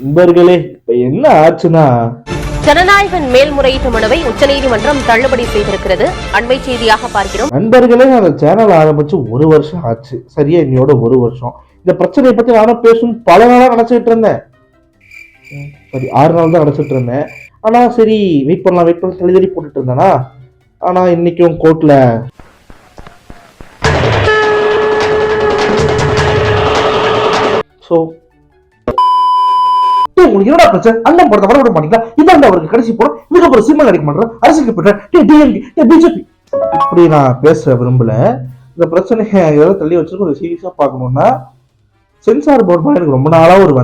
நண்பர்களே இப்ப என்ன ஆச்சுன்னா, ஜனநாயகன் மேல்முறையீட்டு மனுவை உச்சநீதிமன்றம் தள்ளுபடி செய்திருக்கிறது. அண்மை செய்தியாக பார்க்கிறோம். நண்பர்களே, அந்த சேனல் ஆரம்பிச்சு 1 வருஷம் ஆச்சு. சரியா இன்னையோட 1 வருஷம். இந்த பிரச்சனையை பத்தி நானும் பேசணும் பல நாளா நினைச்சிட்டு இருந்தேன். சரி 6 நாள் தான் நினைச்சிட்டு இருந்தேன். ஆனா சரி வெயிட் பண்ணலாம் தள்ளி போட்டுட்டு இருந்தேனா. ஆனா இன்னைக்கும் கோர்ட்ல உங்களுக்கு என்னடா பிரச்சனை? அண்ணன் படத்தை வர விட மாட்டீங்களா? இதான் அவருக்கு கடைசி போறோம். இதுக்கப்புறம் சினிமா நடிக்க மாட்டேன், அரசியலுக்கு போயிட்டேன், பிஜேபி இப்படி நான் பேச விரும்பல. இந்த பிரச்சனையை தள்ளி வச்சு ஒரு சீரியஸா பார்க்கணும்னா, சென்சார் போர்டு மேல எனக்கு ரொம்ப நாளா ஒரு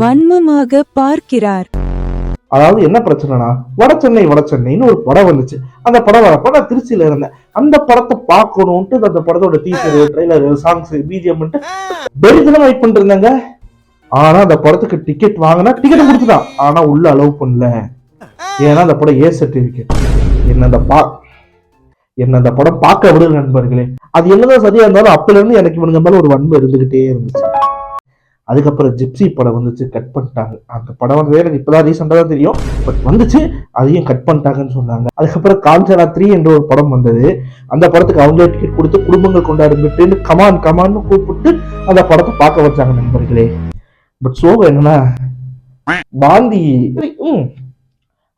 வன்மமாக பார்க்கிறார். அதாவது என்ன பிரச்சனைனா, வட சென்னைன்னு ஒரு படம் வந்துச்சு. அந்த படம் வரப்ப நான் திருச்சியில இருந்தேன். அந்த படத்தை பார்க்கணும்ட்டு அந்த படத்தோட டீசர், ட்ரெய்லர், சாங்ஸ், பிஜிஎம் பெரிதெல்லாம் வெயிட் பண்ணிட்டு இருந்தாங்க. ஆனா அந்த படத்துக்கு டிக்கெட் வாங்கினா டிக்கெட் கொடுத்துட்டான். ஆனா உள்ள அலோவ் பண்ணல. ஏன்னா அந்த படம் ஏ சர்டிபிகேட். என்ன அந்த படம் பார்க்க விடுங்க நண்பர்களே. அது என்னதான் சரியா இருந்தாலும் அப்பல இருந்து எனக்கு இவனுங்க மேல ஒரு வன்மை இருந்துகிட்டே இருந்துச்சு. அதுக்கப்புறம் ஜிப்சி படம் வந்துச்சு, கட் பண்ணிட்டாங்க. அந்த படம் வந்து எனக்கு இப்பதான் ரீசெண்டா தான் தெரியும், பட் வந்துச்சு, அதையும் கட் பண்ணிட்டாங்கன்னு சொன்னாங்க. அதுக்கப்புறம் காஞ்சனா 3 என்ற ஒரு படம் வந்தது. அந்த படத்துக்கு அவங்களே டிக்கெட் கொடுத்து குடும்பங்கள் கொண்டாடுன்னு கமான்னு கூப்பிட்டு அந்த படத்தை பார்க்க வச்சாங்க நண்பர்களே. பட் சோகம் என்னன்னா, பாந்தி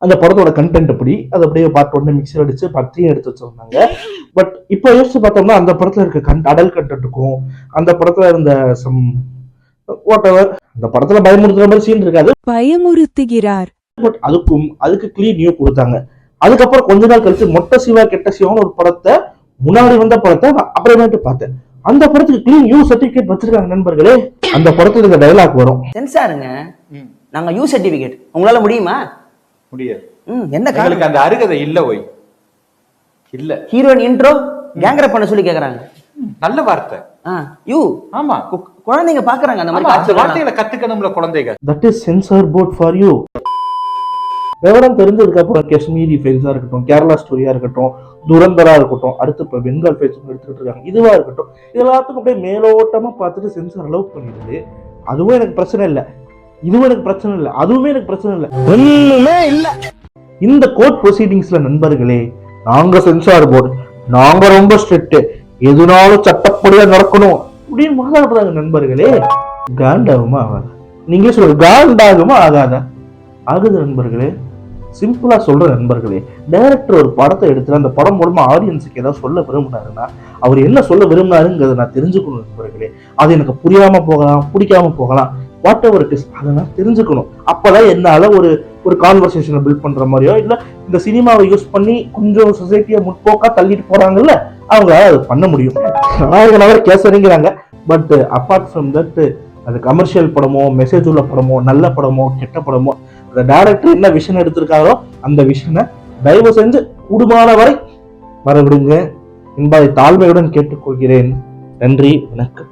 அந்த படத்தோட கண்டென்ட் அப்படி அது அப்படியே பார்ட் 1 மிக்சர் அடிச்சு பார்ட் 3 எடுத்து வச்சிருந்தாங்க. பட் இப்போ யோசிச்சு பார்த்தோம்னா, அந்த படத்துல இருக்க அடல் கண்டென்ட்டுக்கும் அந்த படத்துல இருந்த சம் வாட் எவர், அந்த படத்துல பயமுறுத்துற மாதிரி சீன் இருக்காது, பயமுறுத்துகிறார். பட் அதுக்கு கிளீன் நியூ கொடுத்தாங்க. அதுக்கப்புறம் கொஞ்ச நாள் கழிச்சு மொட்டை சிவா கெட்ட சிவான்னு ஒரு படத்தை, முன்னாடி வந்த படத்தை நான் அப்புறமேட்டு பார்த்தேன். அந்த படத்துக்கு கிளீன் யூ சர்டிபிகேட் வச்சிருக்காங்க நண்பர்களே. அந்த படத்துல இந்த டயலாக் வரும், சென்சாருங்க நாங்க யூ சர்டிபிகேட், உங்களால முடியுமா? முடியாது. என்ன காரணம்? அந்த அருகதை இல்ல. ஓய் இல்ல. ஹீரோயின் இன்ட்ரோ கேங்கரப் பண்ண சொல்லி கேக்குறாங்க. நல்ல வார்த்தை. யூ ஆமா, குழந்தைங்க பாக்குறாங்க அந்த மாதிரி வார்த்தைகளை கத்துக்கணும்ல குழந்தைங்க. That is censor board for you. விவரம் தெரிஞ்சதுக்கு அப்புறம் காஷ்மீரி ஃபைல்ஸா இருக்கட்டும், கேரளா ஸ்டோரியா இருக்கட்டும், துரந்தரா இருக்கட்டும், அடுத்து இப்ப பெங்கால் ஃபைல்ஸ் எடுத்துக்கிட்டு இருக்காங்க, இதுவா இருக்கட்டும், எல்லாத்துக்கும் அப்படியே மேலோட்டமா பார்த்துட்டு சென்சார் அலோவ் பண்ணிடுது. அதுவும் எனக்கு பிரச்சனை இல்லை, இதுவும் எனக்கு பிரச்சனை இல்லை, அதுவுமே எனக்கு பிரச்சனை இல்லை, ஒண்ணுமே இல்லை. இந்த கோர்ட் ப்ரொசீடிங்ஸ்ல நண்பர்களே, நாங்க சென்சார் போர்டு, நாங்க ரொம்ப ஸ்ட்ரிக்ட், எதுனாலும் சட்டப்படியா நடக்கணும் அப்படின்னு மாறாடுறாங்க நண்பர்களே. காண்டாகுமா ஆகாதா? நீங்களே சொல்லுங்க, காண்டாகுமா ஆகாதா? ஆகுது நண்பர்களே. சிம்பிளா சொல்ற நண்பர்களே, டைரக்டர் ஒரு படத்தை எடுத்து அந்த படம் மூலமா ஆடியன்ஸுக்கு ஏதாவது சொல்ல விரும்பினாருன்னா, அவர் என்ன சொல்ல விரும்பினாருங்கிறத நான் தெரிஞ்சுக்கணும் நண்பர்களே. அது எனக்கு புரியாம போகலாம், பிடிக்காம போகலாம், வாட் எவர் இட் இஸ், அதை நான் தெரிஞ்சுக்கணும். அப்பதான் என்னால ஒரு கான்வர்சேஷனை பில்ட் பண்ற மாதிரியோ, இல்ல இந்த சினிமாவை யூஸ் பண்ணி கொஞ்சம் சொசைட்டியை முற்போக்கா தள்ளிட்டு போறாங்கல்ல, அவங்களால அது பண்ண முடியும். நாயகனாக கேசரிங்கிறாங்க. பட் அப்பார்ட் ஃப்ரம் தட், அது கமர்ஷியல் படமோ, மெசேஜ் உள்ள படமோ, நல்ல படமோ, கெட்ட படமோ, அந்த டைரக்டர் என்ன விஷன் எடுத்திருக்காரோ அந்த விஷனை தயவு செஞ்சு கூடுமான வரை வரவிடுங்க என்பதை தாழ்மையுடன் கேட்டுக்கொள்கிறேன். நன்றி, வணக்கம்.